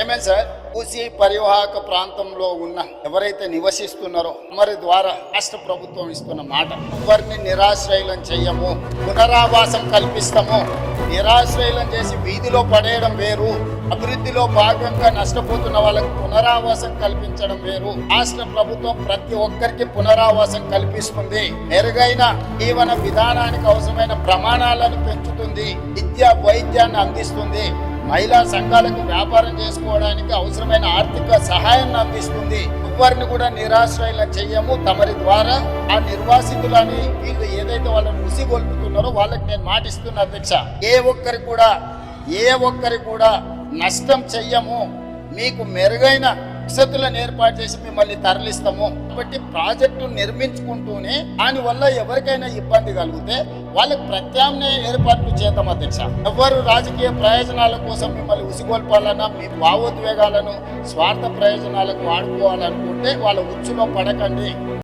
ఏమేం సార్, మూసీ పరివాహక ప్రాంతంలో ఉన్న ఎవరైతే నివసిస్తున్నారో మరి ద్వారా రాష్ట్ర ప్రభుత్వం ఇస్తున్న మాట, ఎవరిని నిరాశ్రయులం చెయ్యము, పునరావాసం కల్పిస్తాము. నిరాశ్రయులం చేసి వీధిలో పడేయడం వేరు, అభివృద్ధిలో భాగంగా నష్టపోతున్న వాళ్ళకి పునరావాసం కల్పించడం వేరు. రాష్ట్ర ప్రభుత్వం ప్రతి ఒక్కరికి పునరావాసం కల్పిస్తుంది, మెరుగైన జీవన విధానానికి అవసరమైన ప్రమాణాలను పెంచుతుంది, విద్య వైద్యాన్ని అందిస్తుంది, మహిళా సంఘాలకు వ్యాపారం చేసుకోవడానికి అవసరమైన ఆర్థిక సహాయాన్ని అందిస్తుంది. ఎవరిని కూడా నిరాశ్రయులను చెయ్యము. తమరి ద్వారా ఆ నిర్వాసితులని వీళ్ళు ఏదైతే వాళ్ళని ఉసిగొల్పుతున్నారో వాళ్ళకి నేను మాటిస్తున్న అధ్యక్ష, ఏ ఒక్కరి కూడా నష్టం చెయ్యము. మీకు మెరుగైన వసతులను ఏర్పాటు చేసి మిమ్మల్ని తరలిస్తాము. కాబట్టి ప్రాజెక్టు నిర్మించుకుంటూనే దానివల్ల ఎవరికైనా ఇబ్బంది కలిగితే వాళ్ళకి ప్రత్యామ్నాయ ఏర్పాట్లు చేద్దాం అధ్యక్ష. ఎవరు రాజకీయ ప్రయోజనాల కోసం మిమ్మల్ని ఉసిగొల్పాలన్నా, మీ భావోద్వేగాలను స్వార్థ ప్రయోజనాలకు వాడుకోవాలనుకుంటే వాళ్ళ ఉచ్చులో పడకండి.